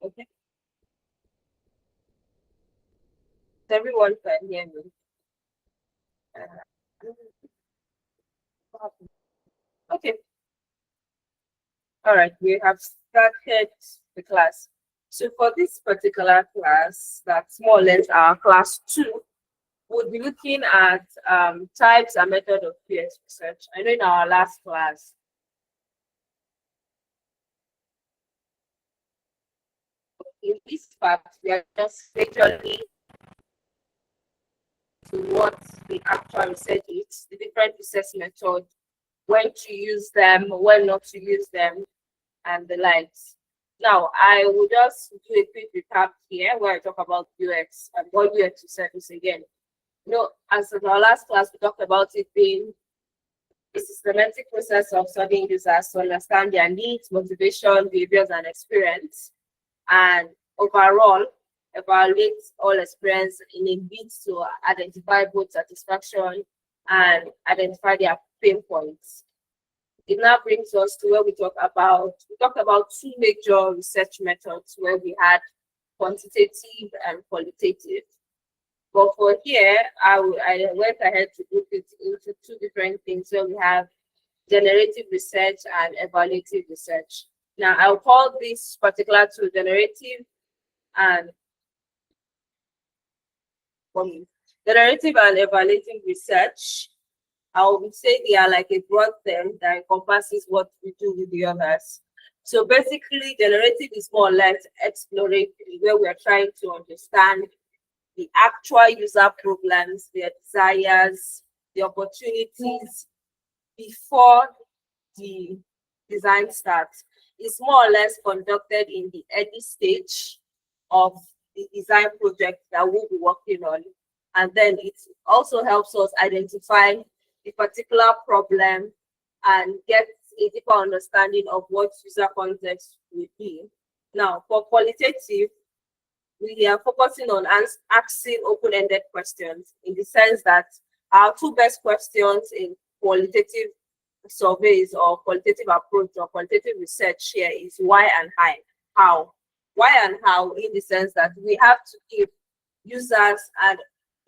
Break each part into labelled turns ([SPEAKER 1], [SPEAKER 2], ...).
[SPEAKER 1] Okay. Everyone can hear me. Okay. All right. We have started the class. So for this particular class, that's more or less our class two, we'll be looking at types and method of peers research. I know in our last class, in this part, we are just majorly to what the actual research is, the different research methods, when to use them, when not to use them, and the likes. Now, I will just do a quick recap here where I talk about UX and what UX research is again. As in our last class, we talked about it being a systematic process of studying users to understand their needs, motivation, behaviors, and experience, and overall evaluate all experience in a bid to identify both satisfaction and identify their pain points. It now brings us to where we talked about two major research methods where we had quantitative and qualitative. But for here, I went ahead to group it into two different things. So we have generative research and evaluative research. Now, I'll call this particular two generative and evaluative research. I would say they are like a broad term that encompasses what we do with the others. So basically, generative is more or less exploratory, where we are trying to understand the actual user problems, their desires, the opportunities before the design starts. It's more or less conducted in the early stage of the design project that we'll be working on. And then it also helps us identify the particular problem and get a deeper understanding of what user context will be. Now, for qualitative, we are focusing on asking open-ended questions in the sense that our two best questions in qualitative surveys or qualitative approach or qualitative research here is why and how. Why and how in the sense that we have to give users, and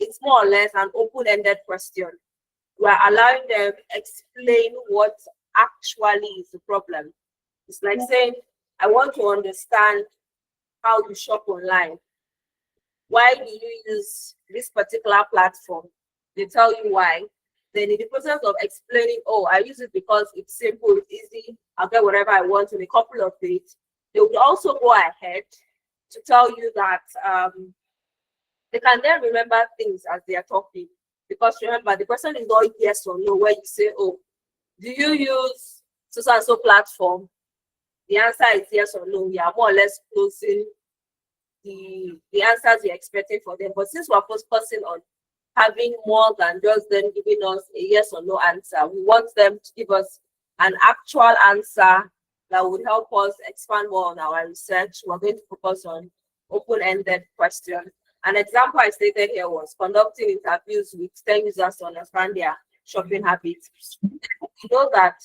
[SPEAKER 1] it's more or less an open-ended question. We're allowing them to explain what actually is the problem. It's like saying, I want to understand how you shop online. Why do you use this particular platform? They tell you why. Then in the process of explaining, oh, I use it because it's simple, it's easy, I'll get whatever I want in a couple of days. They would also go ahead to tell you that they can then remember things as they are talking. Because remember, the question is not yes or no, where you say, oh, do you use so and so platform? The answer is yes or no. We are more or less closing the answers we're expecting for them. But since we're focusing on having more than just them giving us a yes or no answer, we want them to give us an actual answer that would help us expand more on our research. We're going to focus on open-ended questions. An example I stated here was conducting interviews with 10 users to understand their shopping habits. You know that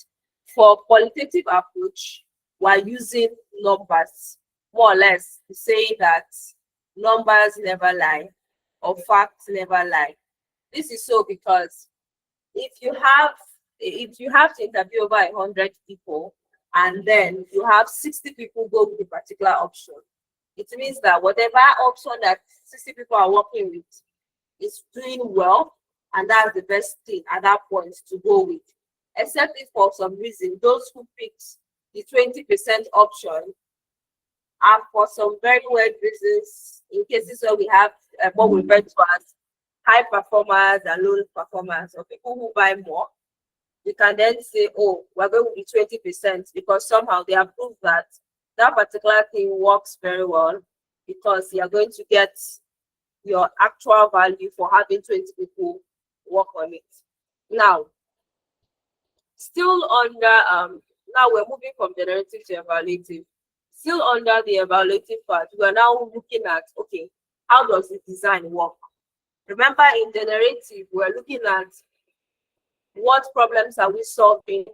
[SPEAKER 1] for qualitative approach, we're using numbers, more or less, to say that numbers never lie or facts never lie. This is so because if you have to interview over 100 people and then you have 60 people go with a particular option, it means that whatever option that 60 people are working with is doing well, and that's the best thing at that point to go with. Except if for some reason those who picked the 20% option are for some very weird reasons, in cases where we have what we refer to as high performers and low performers, or people who buy more, you can then say, oh, we're going to be 20% because somehow they have proved that that particular thing works very well because you're going to get your actual value for having 20 people work on it. Now, still under, now we're moving from generative to evaluative. Still under the evaluative part, we're now looking at, okay, how does the design work? Remember, in generative, we're looking at what problems are we solving,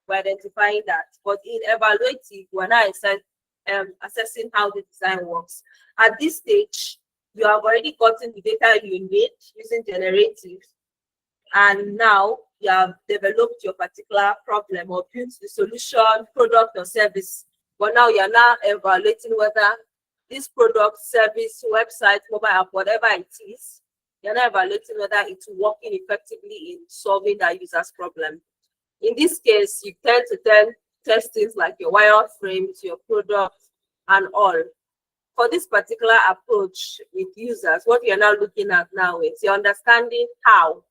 [SPEAKER 1] we're identifying that. But in evaluative, we're now assessing how the design works. At this stage, you have already gotten the data you need using generative, and now you have developed your particular problem or built the solution, product, or service. But now you're now evaluating whether this product, service, website, mobile app, whatever it is, you're now evaluating whether it's working effectively in solving that user's problem. In this case, you tend to test things like your wireframes, your product, and all. For this particular approach with users, what you're now looking at now is you're understanding how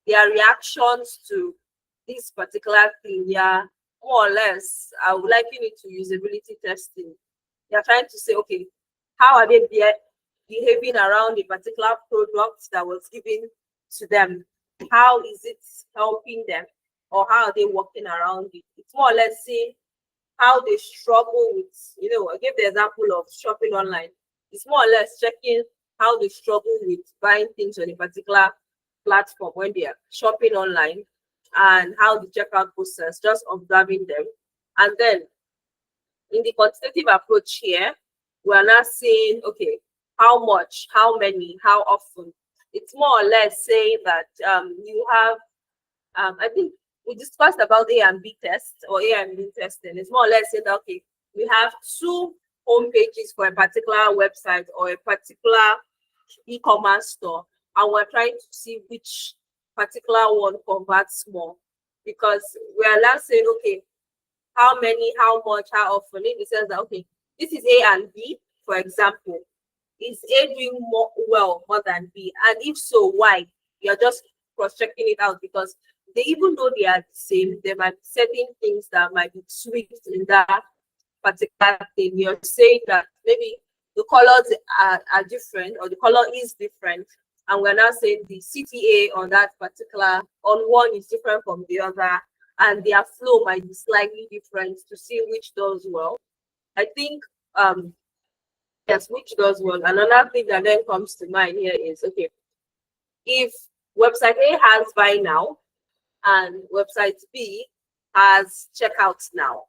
[SPEAKER 1] their reactions to this particular thing. Yeah, more or less, I would liken it to usability testing. You're trying to say, okay, how are they behaving around a particular product that was given to them? How is it helping them? Or how are they working around it? It's more or less seeing how they struggle with, I gave the example of shopping online. It's more or less checking how they struggle with buying things on a particular platform when they are shopping online, and how the checkout process, just observing them. And then in the quantitative approach here, we are now saying, okay, how much, how many, how often. It's more or less saying that you have, I think we discussed about A and B tests or A and B testing. It's more or less saying that, okay, we have two home pages for a particular website or a particular e-commerce store, and we're trying to see which particular one converts more, because we are now saying, okay, how many, how much, how often, in the sense that, okay, this is A and B, for example. Is A doing more than B? And if so, why? You're just cross-checking it out, because even though they are the same, there might be certain things that might be tweaked in that particular thing. You're saying that maybe the colors are different, or the color is different, and we're now saying the CTA on that particular, on one is different from the other, and their flow might be slightly different, to see which does well. I think yes, which does well. Another thing that then comes to mind here is, okay, if website A has buy now and website B has checkout now,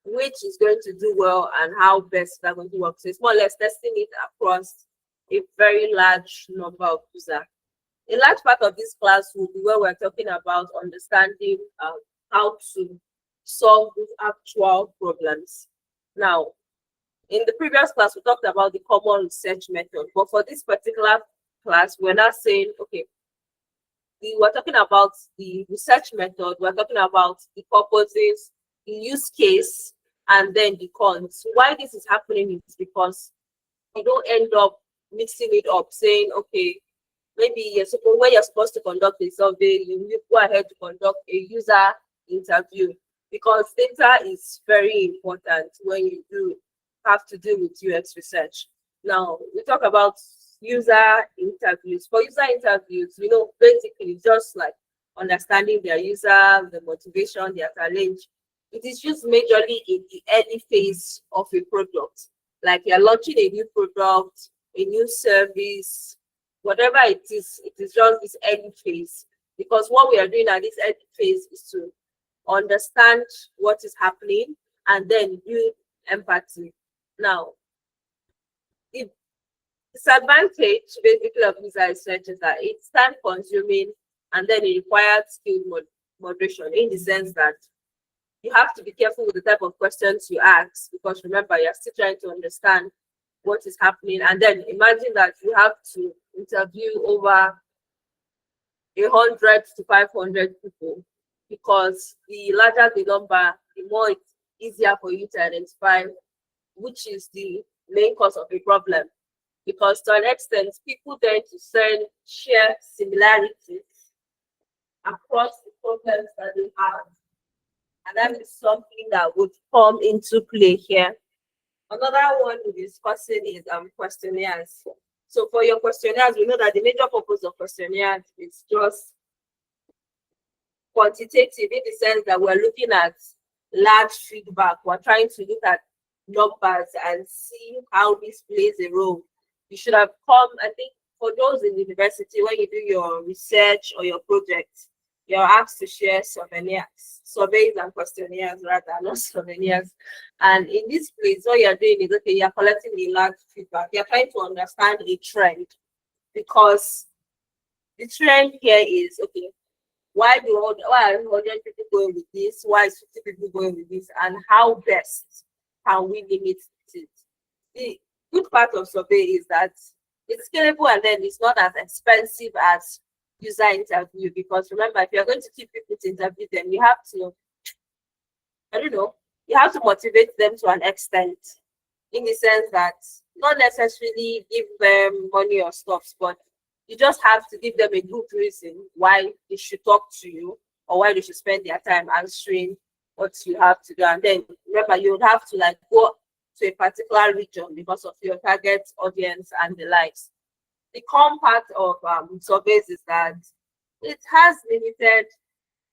[SPEAKER 1] which is going to do well and how best they're going to work. So it's more or less testing it across a very large number of users. A large part of this class will be where we're talking about understanding how to solve these actual problems. Now, in the previous class, we talked about the common research method, but for this particular class, we're not saying, okay, we're talking about the research method, we're talking about the purposes, the use case, and then the cons. Why this is happening is because you don't end up mixing it up, saying, okay, maybe when you're supposed to conduct a survey, you go ahead to conduct a user interview, because data is very important when you have to do with UX research. Now, we talk about user interviews. For user interviews, basically just like understanding their user, the motivation, their challenge. It is just majorly in the early phase of a product. Like you're launching a new product, a new service, whatever it is just this early phase. Because what we are doing at this early phase is to understand what is happening and then build empathy. Now, the disadvantage basically of user research is that it's time consuming, and then it requires skill moderation, in the sense that you have to be careful with the type of questions you ask, because remember, you're still trying to understand what is happening. And then imagine that you have to interview over 100 to 500 people, because the larger the number, the more it's easier for you to identify which is the main cause of the problem. Because to an extent, people tend to share similarities across the problems that they have. And that is something that would come into play here. Another one we're discussing is questionnaires. So for your questionnaires, we know that the major purpose of questionnaires is just quantitative, in the sense that we're looking at large feedback. We're trying to look at numbers and see how this plays a role. You should have come, I think, for those in university, when you do your research or your project, you're asked to share souvenirs, surveys and questionnaires rather, not souvenirs. And in this place, what you're doing is okay, you're collecting a large feedback. You're trying to understand a trend because the trend here is okay, why are 100 people going with this? Why is 50 people going with this? And how best can we limit it? The good part of survey is that it's scalable and then it's not as expensive as user interview, because remember, if you're going to keep people to interview them, you have to, I don't know, you have to motivate them to an extent, in the sense that not necessarily give them money or stuff, but you just have to give them a good reason why they should talk to you or why they should spend their time answering what you have to do. And then remember, you would have to like go to a particular region because of your target audience and the likes. The common part of surveys is that it has limited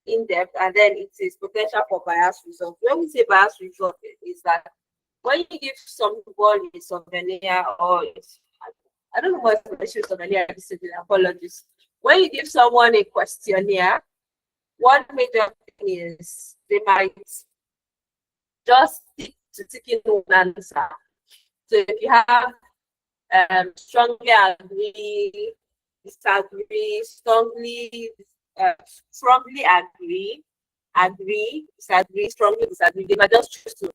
[SPEAKER 1] in-depth and then it is potential for bias results. When we say bias result, is that when you give someone a souvenir or I don't know what the issue souvenir is, apologies. When you give someone a questionnaire, one major thing is they might just stick to taking one answer. So if you have strongly agree, disagree, strongly agree, disagree, strongly disagree, they might just choose to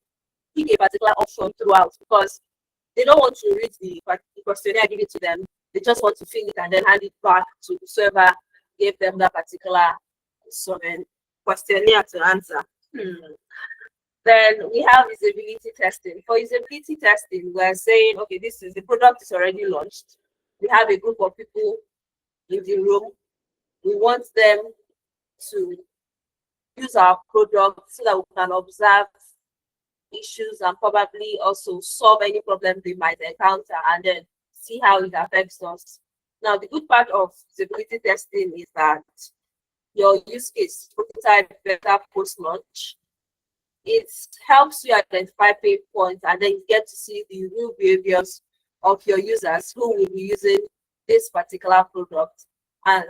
[SPEAKER 1] pick a particular option throughout because they don't want to read the questionnaire, give it to them. They just want to fill it and then hand it back to the server, gave them that particular questionnaire to answer. Then we have usability testing. For usability testing, we're saying, okay, this is the product is already launched. We have a group of people in the room. We want them to use our product so that we can observe issues and probably also solve any problem they might encounter and then see how it affects us. Now, the good part of usability testing is that your use case prototype better post-launch. It helps you identify pain points and then you get to see the real behaviors of your users who will be using this particular product. And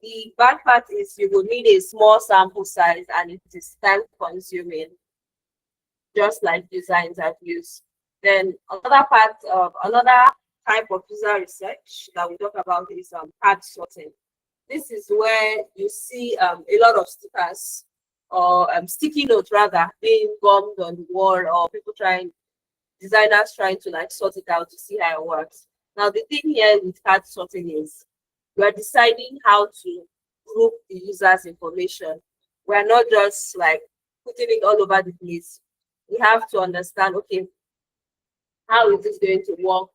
[SPEAKER 1] the bad part is you will need a small sample size and it is time consuming, just like user interviews. Then another type of user research that we talk about is card sorting. This is where you see a lot of stickers or sticky notes rather being gummed on the wall, or designers trying to like sort it out to see how it works. Now the thing here with card sorting is we're deciding how to group the user's information. We're not just like putting it all over the place. We have to understand, okay, how is this going to work?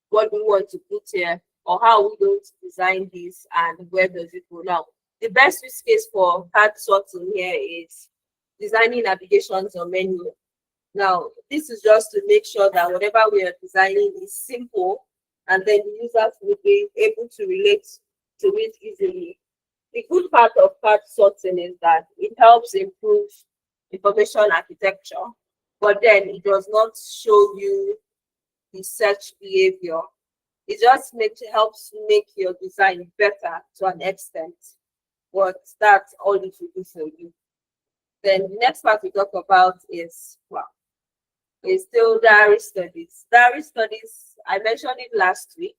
[SPEAKER 1] What do we want to put here? Or how are we going to design this and where does it go now? The best use case for card sorting here is designing navigations or menu. Now, this is just to make sure that whatever we are designing is simple and then the users will be able to relate to it easily. The good part of card sorting is that it helps improve information architecture, but then it does not show you the search behavior. It just helps make your design better to an extent, but that's all it will do for you. Then the next part we talk about is still diary studies. Diary studies, I mentioned it last week,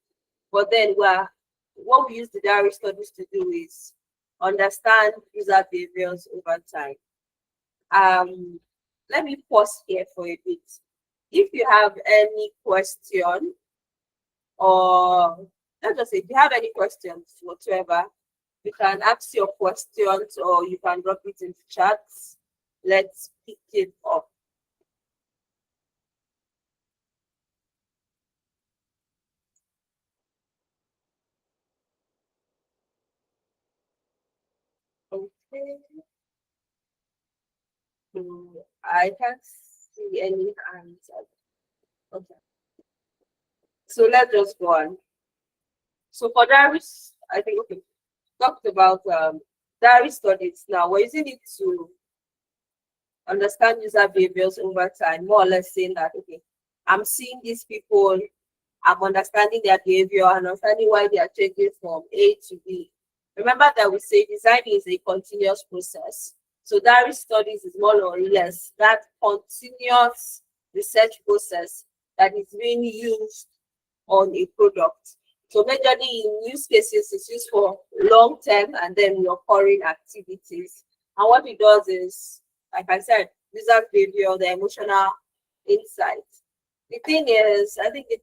[SPEAKER 1] but then what we use the diary studies to do is understand user behaviors over time. Let me pause here for a bit. If you have any question, or let's just say if you have any questions whatsoever, you can ask your questions or you can drop it in the chats. Let's pick it up. Okay. I can't see any answer. Okay. So let's just go on. So for diaries, I think okay, talked about diary studies. Now we're using it to understand user behaviors over time, more or less saying that okay, I'm seeing these people, I'm understanding their behavior, and understanding why they are changing from A to B. Remember that we say design is a continuous process. So diary studies is more or less that continuous research process that is being used on a product. So majorly in use cases, it's used for long-term and then recurring activities. And what it does is, like I said, user behavior, the emotional insight. The thing is, I think the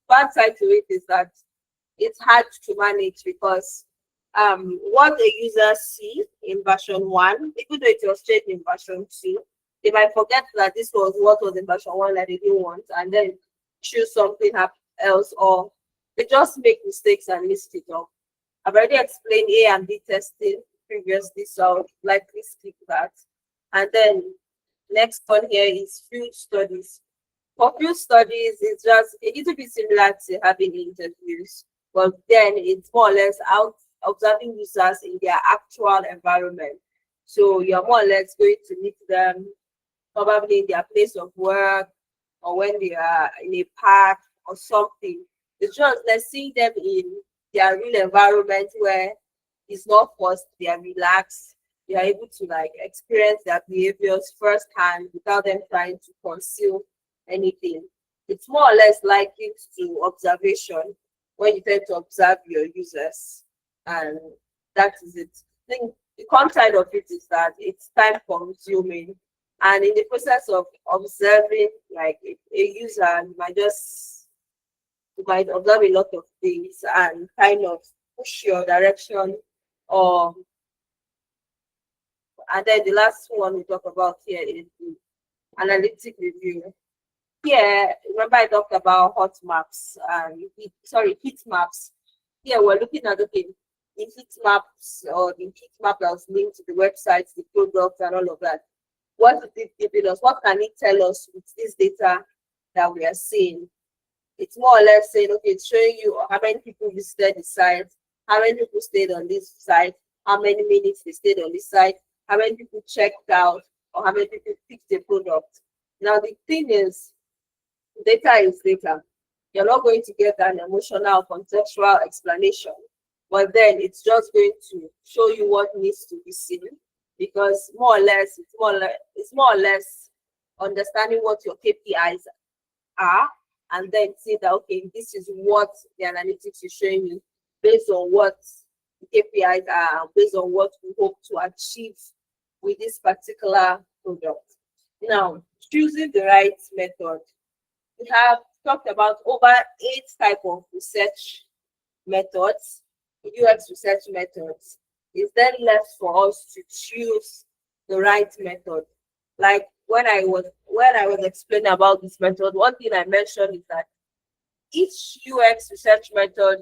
[SPEAKER 1] bad side to it is that it's hard to manage because what the users see in version 1, even though it was changed in version 2, they might forget that this was what was in version 1 that they didn't want and then choose something else, or they just make mistakes and list it up. I've already explained A and B testing previously, so I'll likely skip that. And then next one here is field studies. For field studies, it's just a little bit similar to having interviews, but then it's more or less out observing users in their actual environment. So you're more or less going to meet them probably in their place of work or when they are in a park or something. It's just let's see them in their real environment where it's not forced, they are relaxed, they are able to like experience their behaviors firsthand without them trying to conceal anything. It's more or less likened to observation when you tend to observe your users. And that is it. I think the content of it is that it's time consuming. And in the process of observing like a user, you might observe a lot of things and kind of push your direction or and then the last one we talk about here is the analytic review. Here, remember I talked about hot maps and heat maps. Here we're looking at the heat maps or the heat map that was linked to the websites, the products and all of that. What is it giving us? What can it tell us with this data that we are seeing? It's more or less saying, okay, it's showing you how many people visited the site, how many people stayed on this site, how many minutes they stayed on this site, how many people checked out, or how many people picked the product. Now, the thing is, data is data. You're not going to get an emotional, contextual explanation, but then it's just going to show you what needs to be seen because it's more or less understanding what your KPIs are and then see that, okay, this is what the analytics is showing you based on what the KPIs are, based on what we hope to achieve with this particular product. Now, choosing the right method. We have talked about over 8 types of research methods, UX research methods. It's then left for us to choose the right method. Like when I was explaining about this method, one thing I mentioned is that each UX research method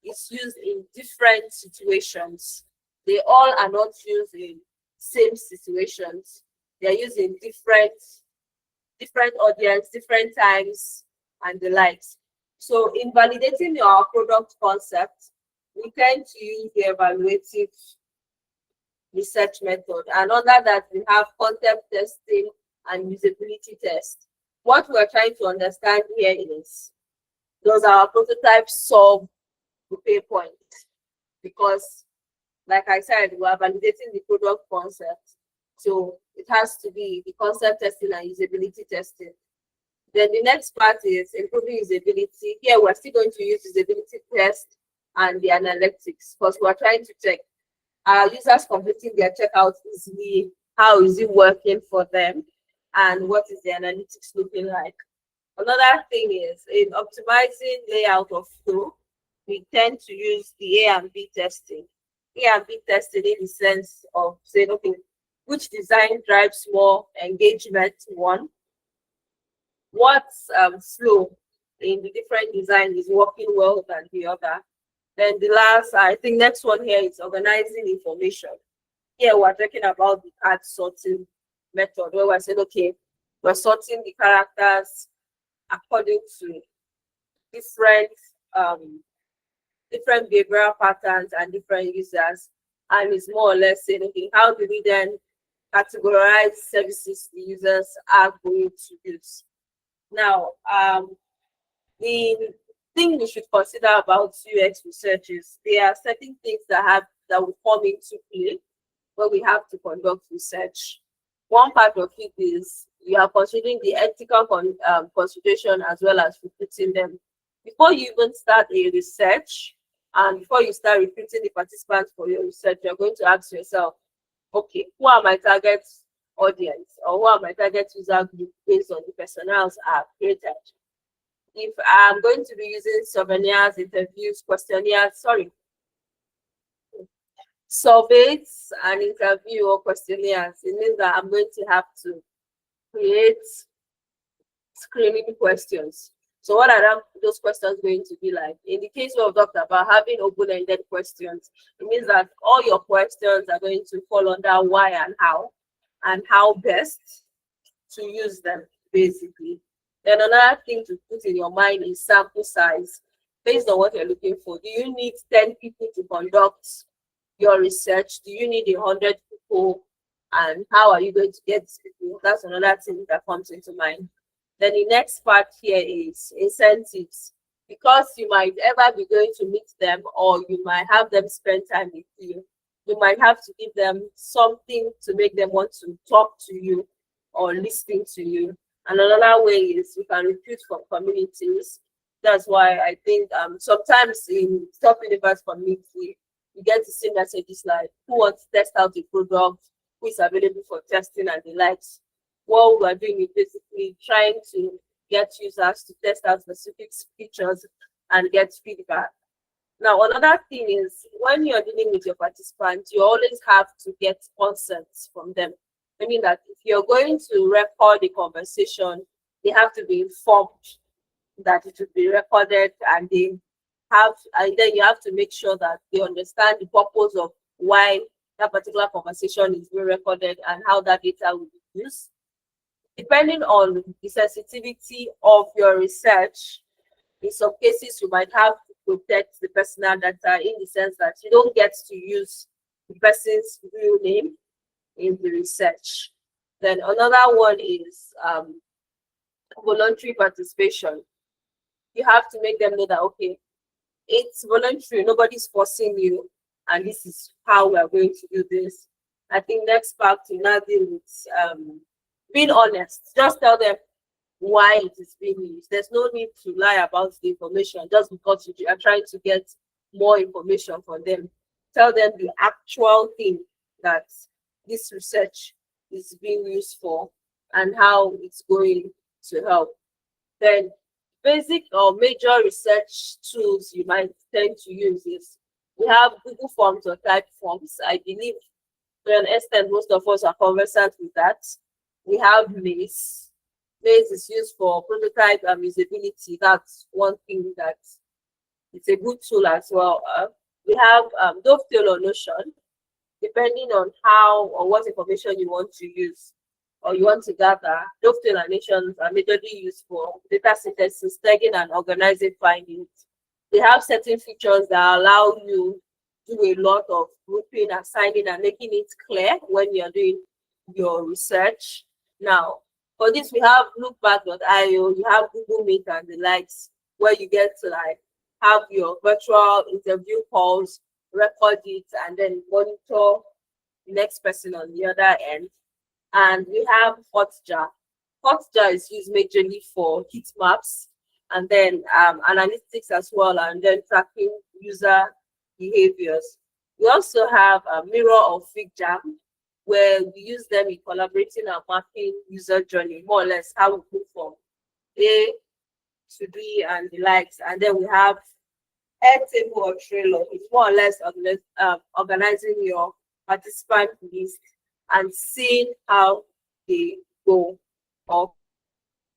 [SPEAKER 1] is used in different situations. They all are not used in same situations. They are used in different audience, different times, and the likes. So in validating our product concept, we tend to use the evaluative research method. And under that, we have concept testing and usability test. What we're trying to understand here is, does our prototype solve the pain point? Because, like I said, we are validating the product concept. So it has to be the concept testing and usability testing. Then the next part is improving usability. Here we're still going to use usability test and the analytics because we're trying to check are users completing their checkout easily, how is it working for them, and what is the analytics looking like. Another thing is in optimizing layout of flow, we tend to use the A and B testing. A and B testing in the sense of saying, okay, which design drives more engagement, one, what's flow in the different design is working well than the other. Then the last, I think next one here is organizing information. Here we're talking about the card sorting method where we're saying, okay, we're sorting the characters according to different different behavioral patterns and different users. And it's more or less saying, okay, how do we then categorize services the users are going to use? Now, the thing we should consider about UX research is there are certain things that have that will come into play when we have to conduct research. One part of it is you are considering the ethical consideration as well as recruiting them. Before you even start a research and before you start recruiting the participants for your research, you're going to ask yourself, okay, who are my target audience or who are my target user group based on the personas I've created? If I'm going to be using souvenirs, interviews, questionnaires, surveys and interview or questionnaires, it means that I'm going to have to create screening questions. So what are those questions going to be like? In the case we've talked about having open-ended questions, it means that all your questions are going to fall under why and how best to use them, basically. Then another thing to put in your mind is sample size. Based on what you're looking for, do you need 10 people to conduct your research? Do you need 100 people? And how are you going to get these people? That's another thing that comes into mind. Then the next part here is incentives. Because you might ever be going to meet them or you might have them spend time with you, you might have to give them something to make them want to talk to you or listen to you. And another way is you can recruit from communities. That's why I think sometimes in top universe community, you get to see messages like who wants to test out the product, who is available for testing and the likes. What we are doing is basically trying to get users to test out specific features and get feedback. Now, another thing is when you're dealing with your participants, you always have to get consent from them. Meaning that if you're going to record the conversation, they have to be informed that it will be recorded, and then you have to make sure that they understand the purpose of why that particular conversation is being recorded and how that data will be used. Depending on the sensitivity of your research, in some cases you might have to protect the personal data in the sense that you don't get to use the person's real name in the research. Then another one is voluntary participation. You have to make them know that, okay, it's voluntary, nobody's forcing you, and this is how we are going to do this. I think next part to now deal with being honest. Just tell them why it is being used. There's no need to lie about the information just because you are trying to get more information from them. Tell them the actual thing that this research is being used for and how it's going to help. Then basic or major research tools you might tend to use is we have Google Forms or type forms. I believe to an extent most of us are conversant with that. We have Maze. Maze is used for prototype and usability. That's one thing that it's a good tool as well. We have Dovetail or Notion, depending on how or what information you want to use or you want to gather. Dovetail and Notion are majorly used for data synthesis, tagging, and organizing findings. They have certain features that allow you to do a lot of grouping, assigning, and making it clear when you're doing your research. Now, for this, we have lookback.io, you have Google Meet and the likes, where you get to like have your virtual interview calls, record it, and then monitor the next person on the other end. And we have Hotjar. Hotjar is used majorly for heat maps and then analytics as well, and then tracking user behaviors. We also have a Mirror or FigJam, where we use them in collaborating and mapping user journey, more or less how we move from A to B and the likes. And then we have Airtable or Trello. It's more or less organizing your participant list and seeing how they go, or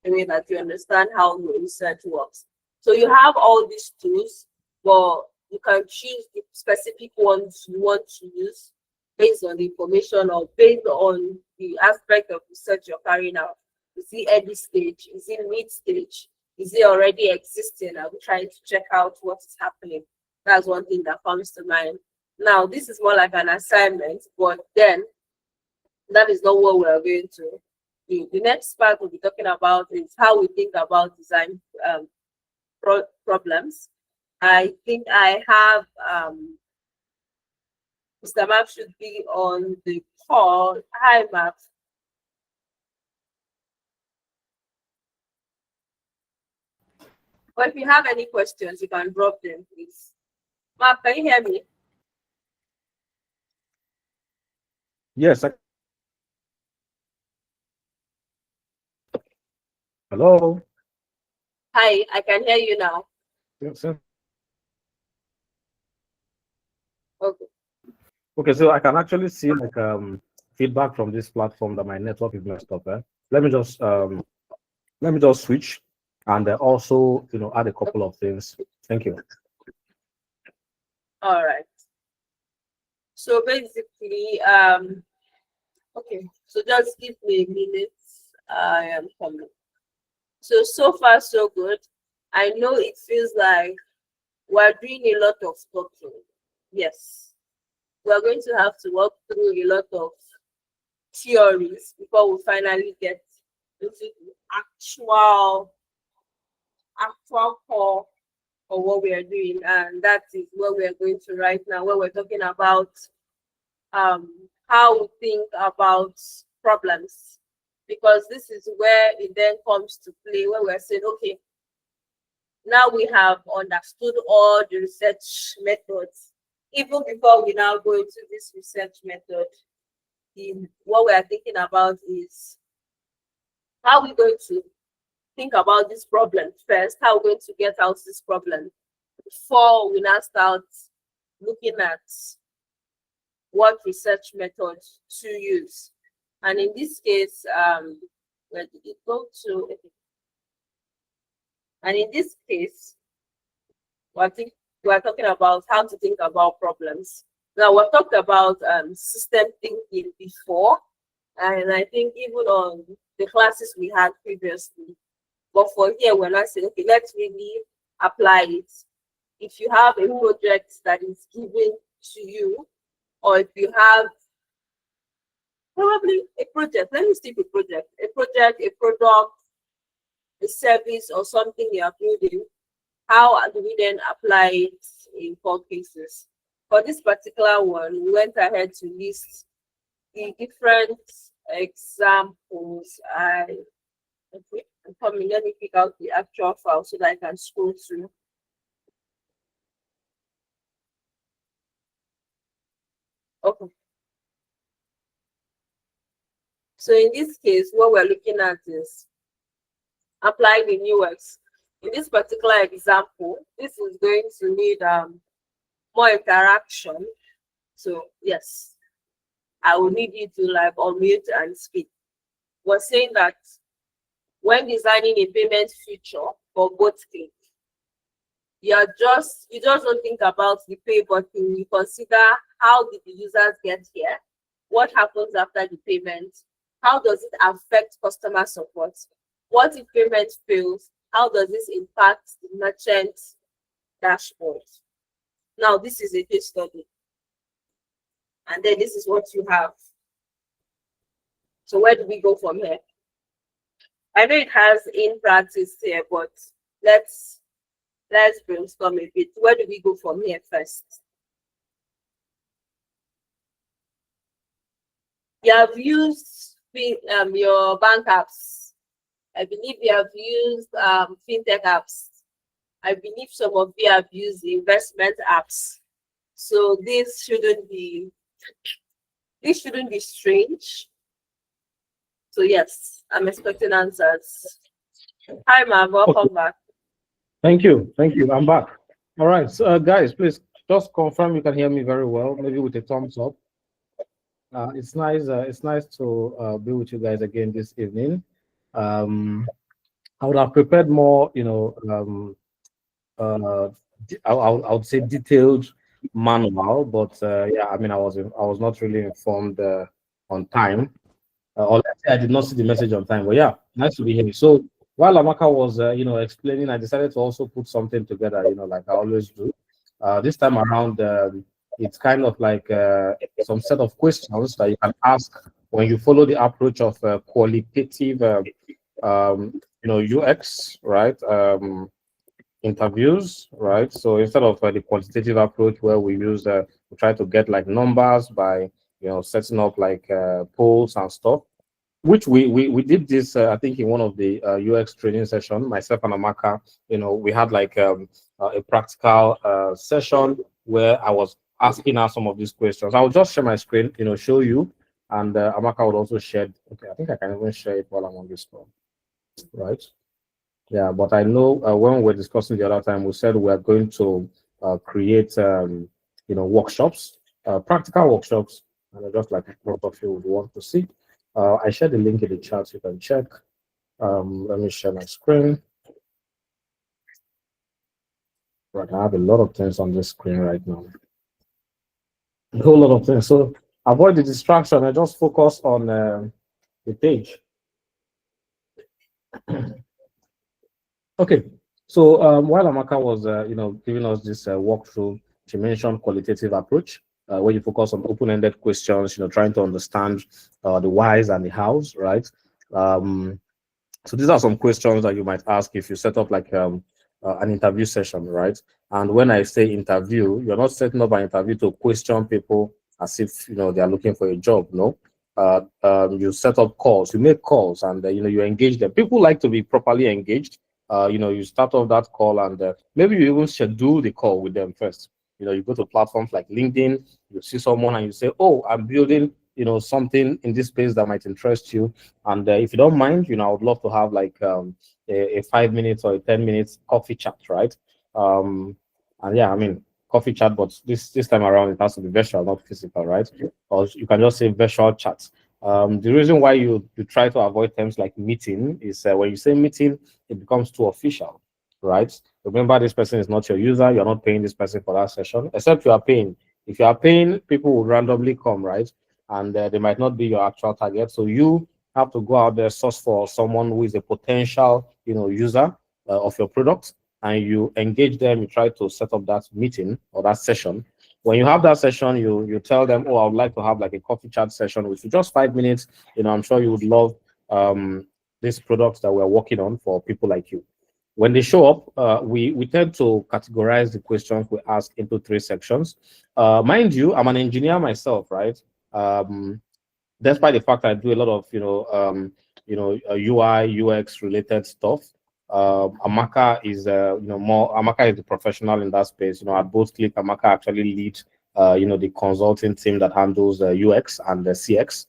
[SPEAKER 1] the way that you understand how your research works. So you have all these tools, but you can choose the specific ones you want to use based on the information or based on the aspect of research you're carrying out. Is it early stage? Is it mid stage? Is it already existing? I'm trying to check out what is happening. That's one thing that comes to mind. Now, this is more like an assignment, but then that is not what we're going to do. The next part we'll be talking about is how we think about design problems. I think I have Mr. Map should be on the call. Hi, Map. But if you have any questions, you can drop them, please. Map, can you hear me?
[SPEAKER 2] Yes. Hello.
[SPEAKER 1] Hi, I can hear you now.
[SPEAKER 2] Yes.
[SPEAKER 1] Okay.
[SPEAKER 2] Okay, so I can actually see like feedback from this platform that my network is messed up. Let me just switch and also add a couple of things. Thank you.
[SPEAKER 1] All right. So basically, okay. So just give me a minute. I am coming. So far so good. I know it feels like we're doing a lot of talking. Yes, we're going to have to walk through a lot of theories before we finally get into the actual core of what we are doing, and that is what we are going to right now, where we're talking about how we think about problems, because this is where it then comes to play, where we're saying, okay, now we have understood all the research methods. Even before we now go into this research method, what we are thinking about is how we're going to think about this problem first, how we're going to get out this problem before we now start looking at what research method to use. And in this case, where did it go to? And in this case, we're talking about how to think about problems. Now, we've talked about system thinking before, and I think even on the classes we had previously. But for here, we're not saying, okay, let's really apply it. If you have a project that is given to you, or if you have probably a project, let me stick with project, a product, a service, or something you are building, how do we then apply it in 4 cases? For this particular one, we went ahead to list the different examples. I'm coming, let me pick out the actual file so that I can scroll through. Okay. So in this case, what we're looking at is applying the new works. In this particular example, this is going to need more interaction. So yes, I will need you to like unmute and speak. We're saying that when designing a payment feature for both click, you just don't think about the pay button. You consider how did the users get here, what happens after the payment, how does it affect customer support, what if payment fails, how does this impact the merchant dashboard. Now this is a case study, and then this is what you have. So where do we go from here? I know it has in practice here, but let's brainstorm a bit. Where do we go from here first? You have used your bank apps. I believe you have used fintech apps. I believe some of you have used investment apps. So this shouldn't be strange. So yes, I'm expecting answers. Hi, ma'am. Welcome back.
[SPEAKER 2] Thank you. I'm back. All right, so guys, please just confirm you can hear me very well. Maybe with a thumbs up. It's nice. It's nice to be with you guys again this evening. I would have prepared more, I would say detailed manual, but yeah, I mean, I was not really informed on time. Or let's say I did not see the message on time. But yeah, nice to be here. So while Amaka was, explaining, I decided to also put something together, like I always do. This time around, it's kind of like some set of questions that you can ask when you follow the approach of qualitative, UX, right? Interviews, right? So instead of the quantitative approach where we use We try to get like numbers by setting up like polls and stuff, which we did this I think in one of the UX training session, myself and Amaka. We had like a practical session where I was asking her some of these questions. I'll just share my screen, show you, and Amaka would also share. Okay, I think I can even share it while I'm on this call, right? Yeah, but I know when we were discussing the other time, we said we are going to create workshops, practical workshops, and just like a lot of you would want to see. I shared the link in the chat, so you can check. Let me share my screen. Right, I have a lot of things on this screen right now. A whole lot of things. So avoid the distraction and just focus on the page. Okay. So while Amaka was, giving us this walkthrough, she mentioned qualitative approach, where you focus on open-ended questions, trying to understand the whys and the hows, right? So these are some questions that you might ask if you set up like an interview session, right? And when I say interview, you're not setting up an interview to question people as if they are looking for a job. No, you set up calls, you make calls, and you engage them. People like to be properly engaged. You start off that call, and maybe you even schedule the call with them first. You go to platforms like LinkedIn, you see someone, and you say, "Oh, I'm building." Something in this space that might interest you, and if you don't mind, I would love to have like a 5 minutes or a 10 minutes coffee chat, right? And yeah, I mean coffee chat, but this time around it has to be virtual, not physical, right? Or you can just say virtual chat. The reason why you try to avoid terms like meeting is when you say meeting, it becomes too official, right? Remember, this person is not your user. You're not paying this person for that session, except you are paying. If you are paying, people will randomly come, right? And they might not be your actual target. So you have to go out there, source for someone who is a potential, user of your product, and you engage them. You try to set up that meeting or that session. When you have that session, you tell them, "Oh, I would like to have like a coffee chat session with you, just 5 minutes. I'm sure you would love these products that we're working on for people like you." When they show up, we tend to categorize the questions we ask into 3 sections. Mind you, I'm an engineer myself, right? Despite the fact I do a lot of UI UX related stuff. Amaka is more. Amaka is the professional in that space. At both Click, Amaka actually leads the consulting team that handles UX and the CX,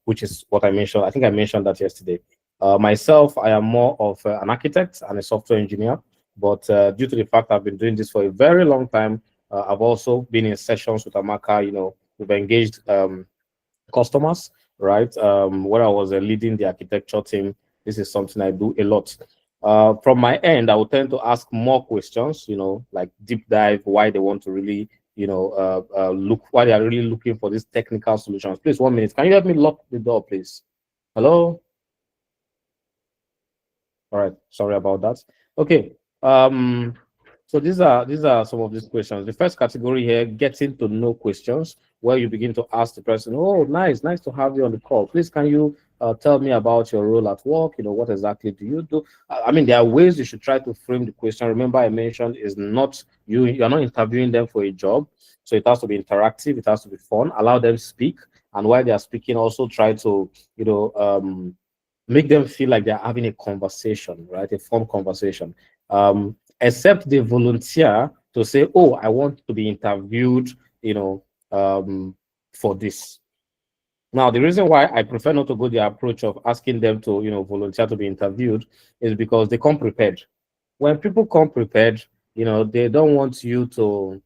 [SPEAKER 2] which is what I mentioned. I think I mentioned that yesterday. Myself, I am more of an architect and a software engineer, but due to the fact I've been doing this for a very long time, I've also been in sessions with Amaka. We've engaged customers, right? When I was leading the architecture team, this is something I do a lot. From my end, I will tend to ask more questions, like deep dive, why they want to really, look, why they are really looking for these technical solutions. Please, 1 minute. Can you help me lock the door, please? Hello? All right. Sorry about that. Okay. So these are some of these questions. The first category here, getting to know questions, where you begin to ask the person, "Oh, nice to have you on the call. Please, can you tell me about your role at work? What exactly do you do?" I mean, there are ways you should try to frame the question. Remember, I mentioned is not you're not interviewing them for a job, so it has to be interactive. It has to be fun. Allow them speak, and while they are speaking, also try to make them feel like they're having a conversation, right? A fun conversation. Except they volunteer to say, "Oh, I want to be interviewed, for this." Now, the reason why I prefer not to go the approach of asking them to, volunteer to be interviewed is because they come prepared. When people come prepared, they don't want you to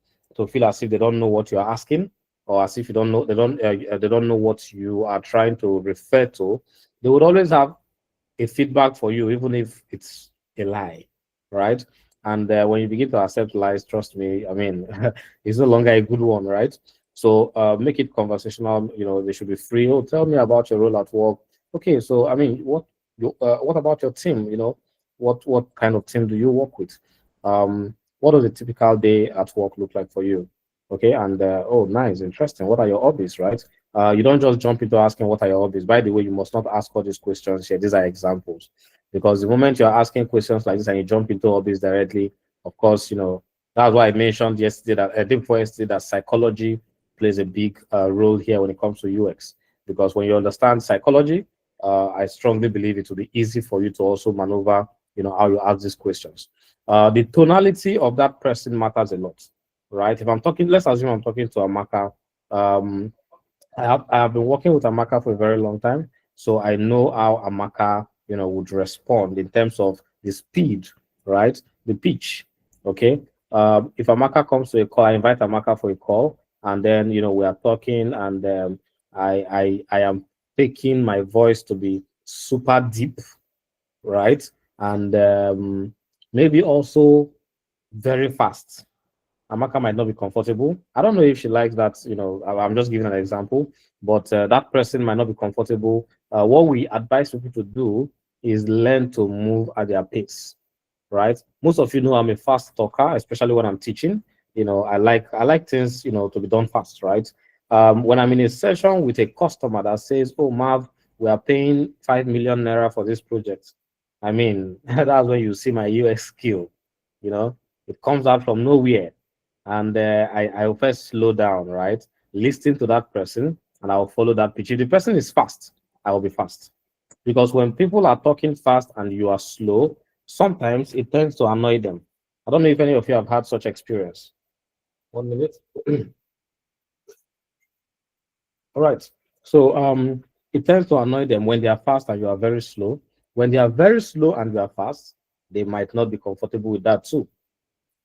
[SPEAKER 2] feel as if they don't know what you're asking, or as if you don't know they don't know what you are trying to refer to. They would always have a feedback for you, even if it's a lie, right? And when you begin to accept lies, trust me, I mean, it's no longer a good one, right? So make it conversational. They should be free. "Oh, tell me about your role at work." Okay, so I mean, what about your team? What kind of team do you work with? What does a typical day at work look like for you? Okay, and oh, nice, interesting. What are your hobbies, right? You don't just jump into asking what are your hobbies. By the way, you must not ask all these questions here. These are examples. Because the moment you're asking questions like this and you jump into hobbies directly, of course, That's why I mentioned yesterday that I think before yesterday that psychology plays a big role here when it comes to UX. Because when you understand psychology, I strongly believe it will be easy for you to also maneuver, how you ask these questions. The tonality of that person matters a lot, right? If I'm talking, let's assume I'm talking to Amaka. Um, I have been working with Amaka for a very long time, so I know how Amaka, would respond in terms of the speed, right? The pitch. Okay. If Amaka comes to a call, I invite Amaka for a call, and then we are talking, and I am taking my voice to be super deep, right? And maybe also very fast. Amaka might not be comfortable. I don't know if she likes that. I'm just giving an example, but that person might not be comfortable. What we advise people to do is learn to move at their pace, right? Most of you know I'm a fast talker, especially when I'm teaching. I like things to be done fast, right? When I'm in a session with a customer that says, "Oh, Marv, we are paying 5 million naira for this project," I mean, that's when you see my UX skill. It comes out from nowhere, and I will first slow down, right? Listen to that person, and I'll follow that pitch. If the person is fast, I will be fast. Because when people are talking fast and you are slow, sometimes it tends to annoy them. I don't know if any of you have had such experience. 1 minute. All right. So it tends to annoy them when they are fast and you are very slow. When they are very slow and you are fast, they might not be comfortable with that too,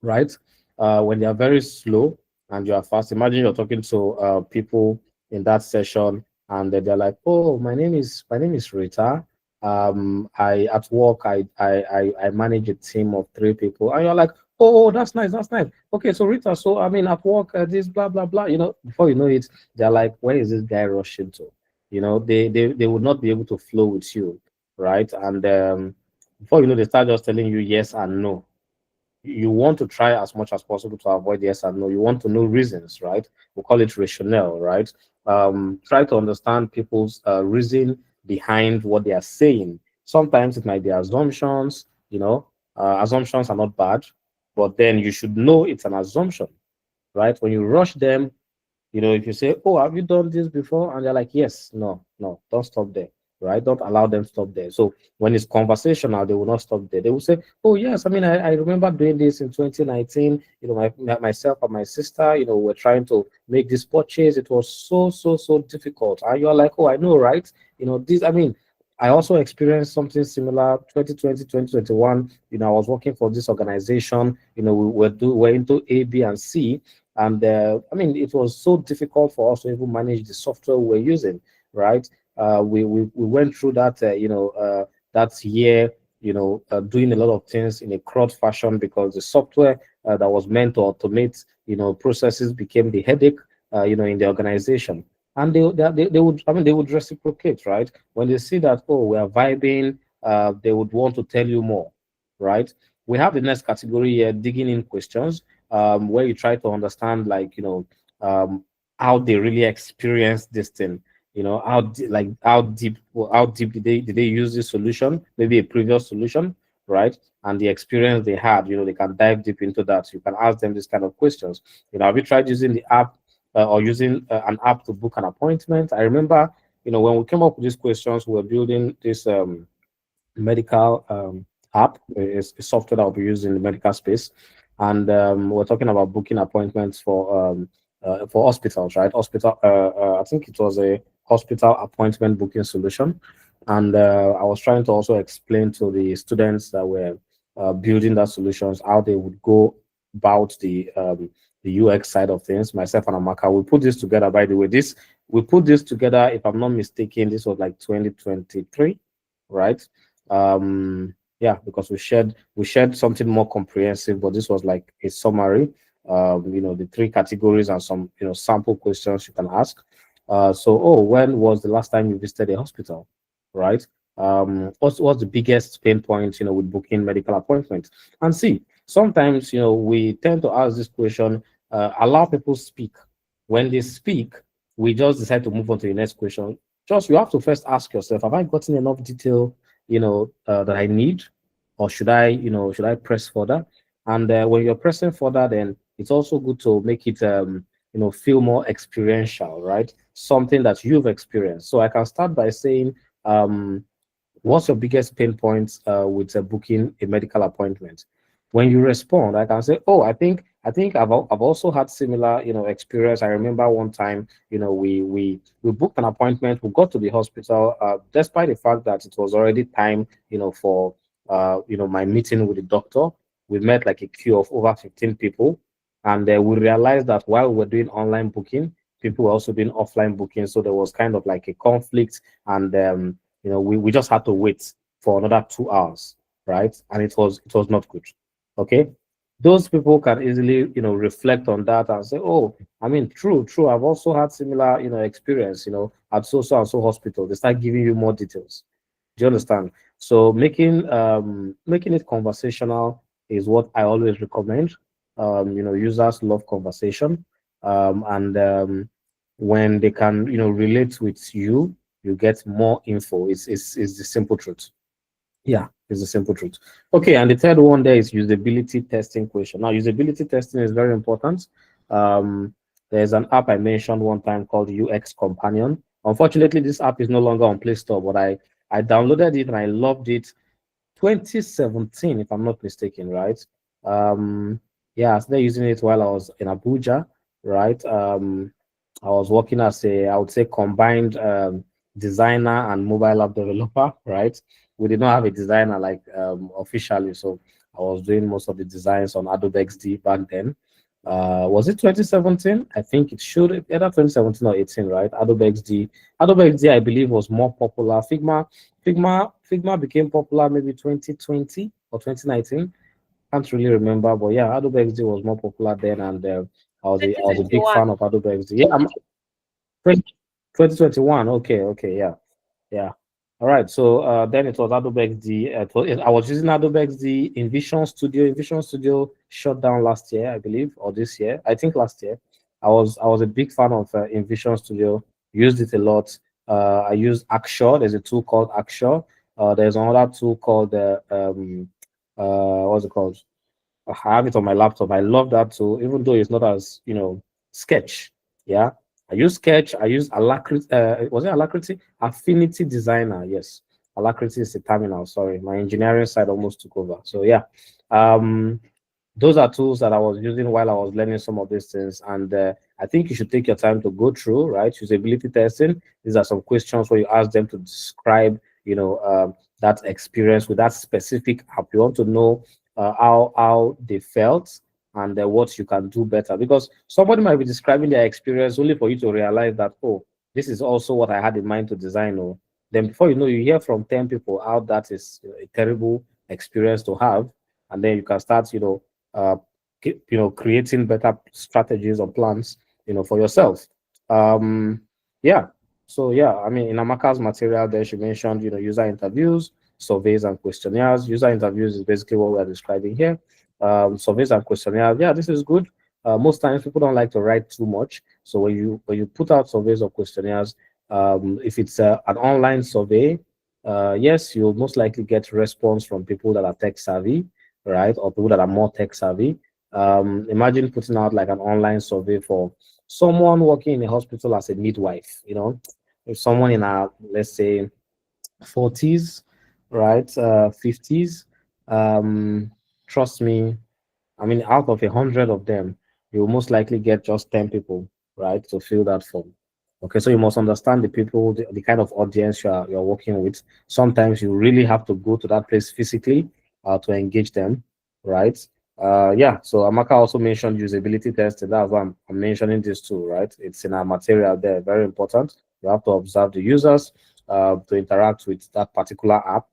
[SPEAKER 2] right? When they are very slow and you are fast, imagine you're talking to people in that session, and they're like, "Oh, my name is Rita. I at work I manage a team of 3 people," and you're like, "Oh, that's nice, that's nice. Okay, so Rita, so I mean at work this blah blah blah." Before you know it, they're like, "Where is this guy rushing to?" They would not be able to flow with you, right? And before you know, they start just telling you yes and no. You want to try as much as possible to avoid yes and no. You want to know reasons, right? We call it rationale, right? Try to understand people's reason behind what they are saying. Sometimes it might be assumptions. Assumptions are not bad, but then you should know it's an assumption, right? When you rush them, if you say, "Oh, have you done this before?" and they're like, "Yes," no, no, don't stop there, right? Don't allow them to stop there. So when it's conversational, they will not stop there. They will say, "Oh, yes, I mean, I remember doing this in 2019. Myself and my sister, were trying to make this purchase. It was so, so, so difficult." And you're like, "Oh, I know, right? This, I mean, I also experienced something similar 2020, 2021. I was working for this organization. We're into A, B, and C, and I mean, it was so difficult for us to even manage the software we're using, right? We went through that, that year, doing a lot of things in a crowd fashion because the software that was meant to automate, processes became the headache, in the organization. And they would, I mean, they would reciprocate, right? When they see that, oh, we are vibing, they would want to tell you more, right? We have the next category here, digging in questions, where you try to understand, like, how they really experience this thing. How deep did they use this solution, maybe a previous solution, right? And the experience they had, they can dive deep into that. You can ask them this kind of questions. Have you tried using the app, or using an app to book an appointment? I remember, when we came up with these questions, we were building this medical app. It's a software that will be used in the medical space, and we're talking about booking appointments for hospitals, right? I think it was a hospital appointment booking solution, and I was trying to also explain to the students that were building that solutions how they would go about the UX side of things. Myself and Amaka, we put this together. By the way, we put this together. If I'm not mistaken, this was like 2023, right? Yeah, because we shared something more comprehensive, but this was like a summary. The 3 categories and some sample questions you can ask. So, oh, when was the last time you visited a hospital, right? What's the biggest pain point with booking medical appointments? And see, sometimes we tend to ask this question, allow people speak. When they speak, we just decide to move on to the next question. Just, you have to first ask yourself, have I gotten enough detail that I need, or should I press further? And when you're pressing further, then it's also good to make it feel more experiential, right? Something that you've experienced. So I can start by saying, um, what's your biggest pain point with booking a medical appointment? When you respond, I can say, oh, I think I've also had similar, experience. I remember one time, we booked an appointment. We got to the hospital, despite the fact that it was already time, for my meeting with the doctor. We met like a queue of over 15 people, and we realized that while we were doing online booking, people were also doing offline booking. So there was kind of like a conflict, and we just had to wait for another 2 hours, right? And it was not good. Okay. Those people can easily, reflect on that and say, oh, I mean, true. I've also had similar, experience, at so and so hospital. They start giving you more details. Do you understand? So making it conversational is what I always recommend. Users love conversation. And when they can, relate with you, you get more info. It's the simple truth. Yeah, it's the simple truth. Okay, and the third one there is usability testing question. Now, usability testing is very important. Um, there's an app I mentioned one time called UX Companion. Unfortunately, this app is no longer on Play Store, but I downloaded it and I loved it. 2017, if I'm not mistaken, right? Yeah, I started using it while I was in Abuja, right? I was working as I would say, combined designer and mobile app developer, right? We did not have a designer like officially, so I was doing most of the designs on Adobe XD back then. Was it 2017? I think it should either 2017 or 18, right? Adobe XD. Adobe XD, I believe, was more popular. Figma became popular maybe 2020 or 2019. Can't really remember, but yeah, Adobe XD was more popular then, and I was a big
[SPEAKER 1] 2021.
[SPEAKER 2] fan of Adobe XD. Yeah, 2021. Okay, yeah. Yeah. All right. So then it was Adobe XD. I was using Adobe XD in Vision Studio. Vision Studio shut down last year, I believe, or this year. I think last year. I was a big fan of InVision Studio. Used it a lot. I used Axure. There's a tool called Axure. There's another tool called what's it called? I have it on my laptop. I love that tool, even though it's not as Sketch. Yeah, I use Sketch. I use Alacrity. Was it Alacrity? Affinity Designer. Yes, Alacrity is the terminal. Sorry, my engineering side almost took over. So yeah, um, those are tools that I was using while I was learning some of these things. And I think you should take your time to go through, right? Usability testing. These are some questions where you ask them to describe, that experience with that specific app. You want to know how they felt and what you can do better. Because somebody might be describing their experience only for you to realize that, oh, this is also what I had in mind to design. Or then before you know, you hear from 10 people how that is a terrible experience to have. And then you can start, uh, creating better strategies or plans, for yourself. Um, yeah. So yeah, I mean, in Amaka's material there, she mentioned, user interviews, surveys, and questionnaires. User interviews is basically what we're describing here. Surveys and questionnaires. Yeah, this is good. Most times people don't like to write too much. So when you put out surveys or questionnaires, if it's an online survey, yes, you'll most likely get response from people that are tech savvy, right? Or people that are more tech savvy. Imagine putting out like an online survey for someone working in a hospital as a midwife, if someone in our, let's say, 40s, right, 50s, um, trust me, I mean, out of 100 of them, you will most likely get just 10 people, right, to fill that form. Okay, so you must understand the people, the kind of audience you're working with. Sometimes you really have to go to that place physically to engage them, right? Yeah, so Amaka also mentioned usability testing. That's why I'm mentioning this too, right? It's in our material there, very important. You have to observe the users to interact with that particular app.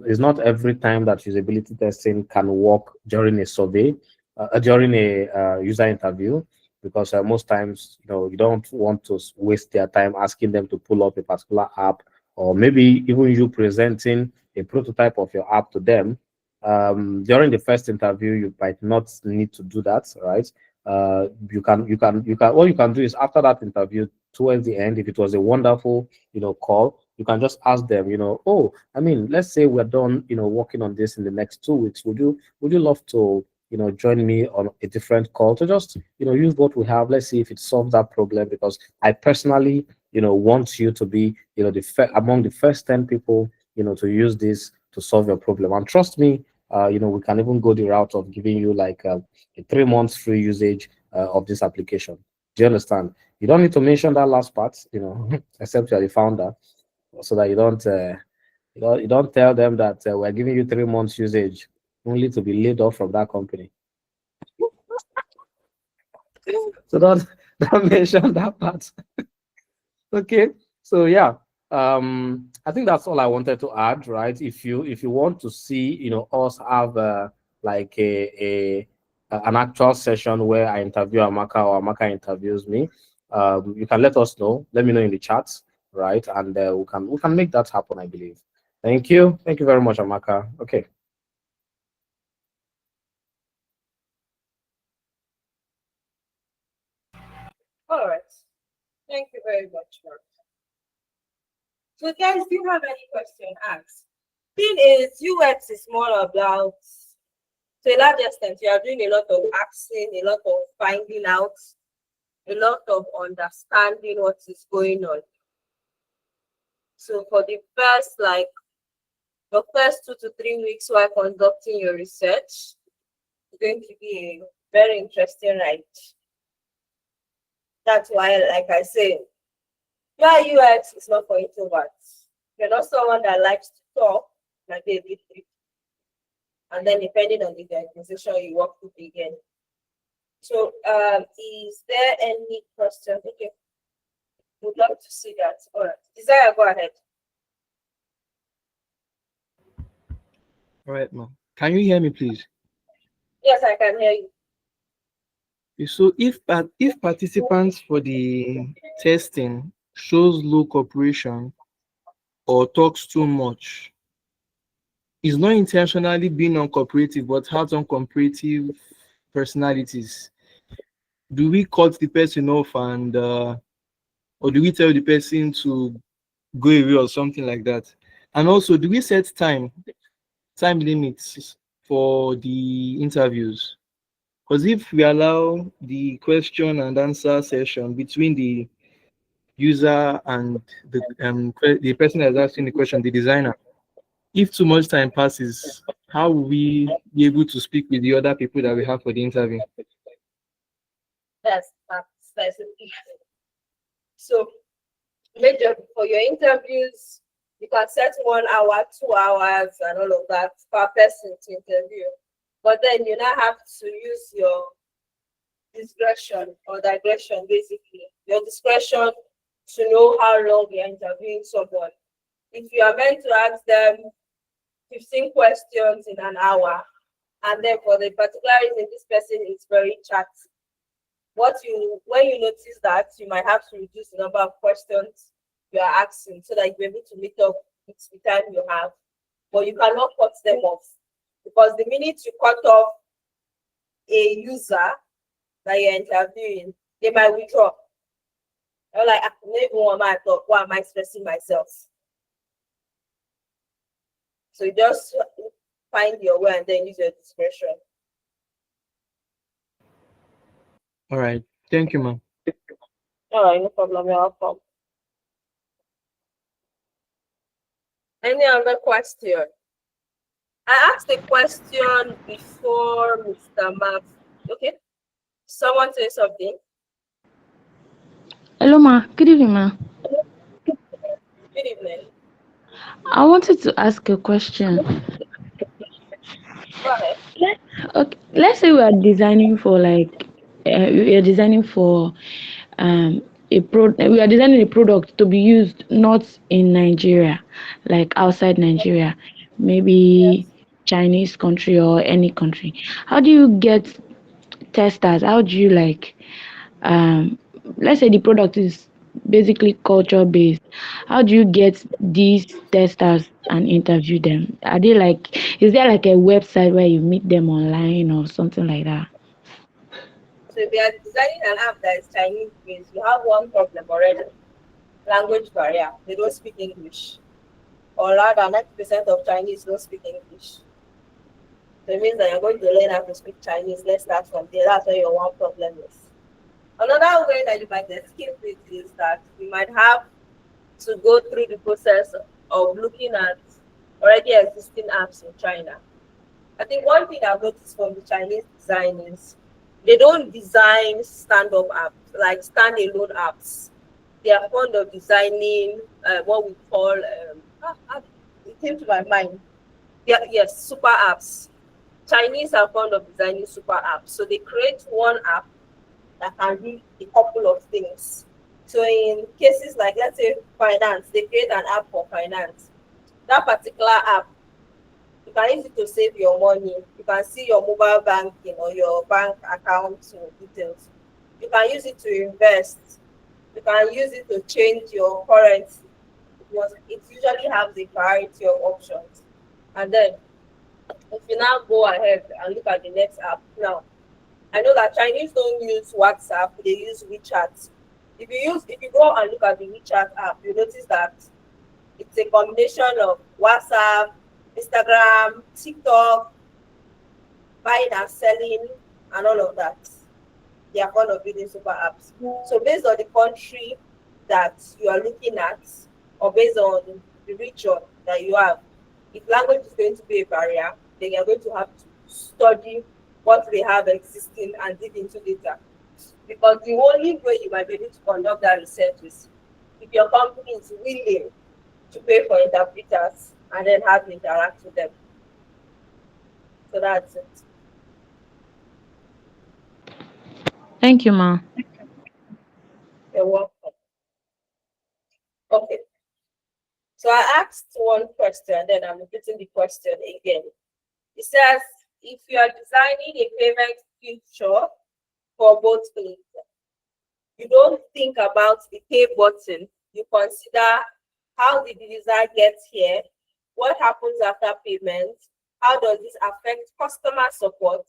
[SPEAKER 2] It's not every time that usability testing can work during a survey, during a user interview, because most times, you don't want to waste their time asking them to pull up a particular app, or maybe even you presenting a prototype of your app to them. During the first interview, you might not need to do that, right? What you can do is after that interview, towards the end, if it was a wonderful, call, you can just ask them, oh, I mean, let's say we're done, working on this in the next 2 weeks. Would you love to join me on a different call to just, use what we have. Let's see if it solves that problem, because I personally, want you to be, among the first 10 people, to use this to solve your problem. And trust me, we can even go the route of giving you like a 3 months free usage of this application. Do you understand? You don't need to mention that last part, except you're the founder, so that you don't tell them that we're giving you 3 months usage only to be laid off from that company. So don't mention that part. Okay. So yeah, I think that's all I wanted to add, right? If you want to see, us have like an actual session where I interview Amaka or Amaka interviews me, you can let us know. Let me know in the chats, right? And we can make that happen, I believe. Thank you very much, Amaka. Okay.
[SPEAKER 1] All right. Thank you very much, Mark. So, guys, do you have any question? Ask. Thing is, UX is more about, to a large extent, you are doing a lot of asking, a lot of finding out, a lot of understanding what is going on. So, for the first 2 to 3 weeks while conducting your research, it's going to be a very interesting ride. That's why, like I say, UX is not for introverts. You're not someone that likes to talk, like they did, and then depending on the organization you work with again. So, is there any question? Okay, would love to see that. All right, Desire, go ahead.
[SPEAKER 3] All right, ma'am. Can you hear me, please?
[SPEAKER 1] Yes, I can hear you.
[SPEAKER 3] So if participants for the testing shows low cooperation or talks too much, is not intentionally being uncooperative but has uncooperative personalities, do we cut the person off and or do we tell the person to go away or something like that? And also, do we set time limits for the interviews? Because if we allow the question and answer session between the user and the person that's asking the question, the designer, if too much time passes, how will we be able to speak with the other people that we have for the interview?
[SPEAKER 1] That's it. So, major for your interviews, you can set 1 hour, 2 hours, and all of that per person to interview. But then you now have to use your discretion or digression, basically. Your discretion to know how long you're interviewing someone. If you are meant to ask them 15 questions in an hour, and then for the particular reason this person is very chatty, when you notice that, you might have to reduce the number of questions you are asking so that you're able to meet up with the time you have. But you cannot cut them off, because the minute you cut off a user that you're interviewing, they might withdraw. They're like, maybe one might talk, why am I stressing myself? So you just find your way and then use your discretion.
[SPEAKER 3] All right. Thank you, ma'am.
[SPEAKER 1] All right, no problem. You're welcome. Any other question? I asked a question before Mr. Max. Okay. Someone say something.
[SPEAKER 4] Hello, ma. Good evening, ma.
[SPEAKER 1] Good evening.
[SPEAKER 4] I wanted to ask a question.
[SPEAKER 1] Go ahead.
[SPEAKER 4] Okay, let's say we are designing for we are designing for we are designing a product to be used not in Nigeria, like outside Nigeria, maybe
[SPEAKER 1] Yes.
[SPEAKER 4] Chinese country or any country. How do you get testers? How do you let's say the product is basically culture based. How do you get these testers and interview them? Is there like a website where you meet them online or something like that?
[SPEAKER 1] So if you are designing an app that is Chinese based, you have one problem already. Language barrier. They don't speak English. Or rather, 90% of Chinese don't speak English. So it means that you're going to learn how to speak Chinese. Let's start from there. That's where your one problem is. Another way that you might escape it is that you might have to go through the process of looking at already existing apps in China. I think one thing I've noticed from the Chinese design is they don't design stand-up apps, like standalone apps. They are fond of designing what we call, it came to my mind. Yeah, yes, super apps. Chinese are fond of designing super apps. So they create one app that can do a couple of things. So in cases like, let's say, finance, they create an app for finance. That particular app, you can use it to save your money. You can see your mobile banking or your bank account details. You can use it to invest. You can use it to change your currency because it usually has a variety of options. And then if you now go ahead and look at the next app now, I know that Chinese don't use WhatsApp, they use WeChat. If you go and look at the WeChat app, you notice that it's a combination of WhatsApp, Instagram, TikTok, buying and selling, and all of that. They are fond of building super apps. So based on the country that you are looking at, or based on the region that you have, if language is going to be a barrier, then you're going to have to study what they have existing and dig into data. Because the only way you might be able to conduct that research is if your company is willing to pay for interpreters and then have to interact with them. So that's it.
[SPEAKER 4] Thank you, ma.
[SPEAKER 1] You're welcome. Okay. So I asked one question, then I'm repeating the question again. It says, if you are designing a payment feature for both things, you don't think about the pay button. You consider how did the user get here, what happens after payment, how does this affect customer support,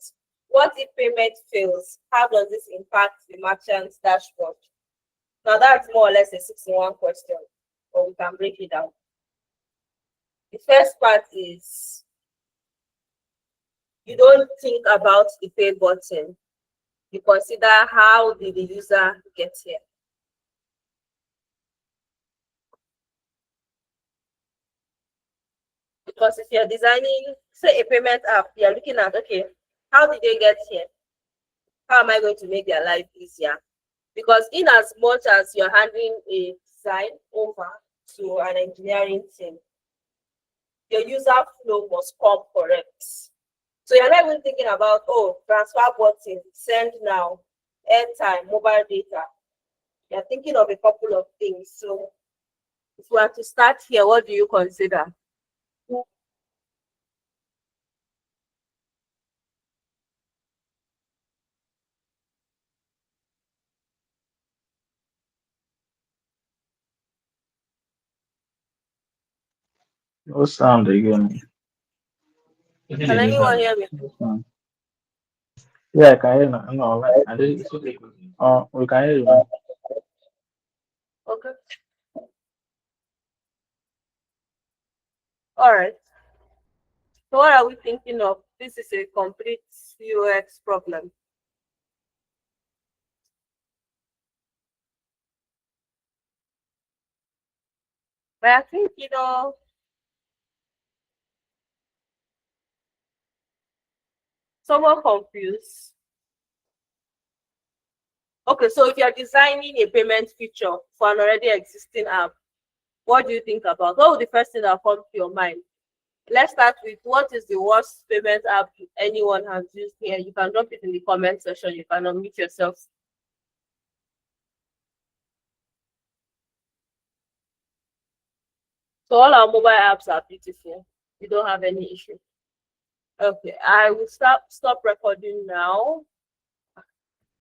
[SPEAKER 1] what if payment fails, how does this impact the merchant's dashboard? Now that's more or less a 6-in-1 question, but we can break it down. The first part is you don't think about the pay button. You consider how did the user get here. Because if you're designing, say, a payment app, you're looking at, okay, how did they get here? How am I going to make their life easier? Because in as much as you're handing a design over to an engineering team, your user flow must come correct. So you're not even thinking about, oh, transfer button, send now, airtime, mobile data. You're thinking of a couple of things. So if we are to start here, what do you consider?
[SPEAKER 5] No sound again.
[SPEAKER 1] Can anyone hear me?
[SPEAKER 5] No sound. Yeah, I can hear you now. No, I did. We can hear you now.
[SPEAKER 1] Okay. All right. So what are we thinking of? This is a complete UX problem. But I think, somewhat confused. Okay, so if you're designing a payment feature for an already existing app, what do you think about? What would the first thing that comes to your mind? Let's start with what is the worst payment app anyone has used here? You can drop it in the comment section. You can unmute yourself. So all our mobile apps are beautiful. You don't have any issue. Okay, I will stop recording now.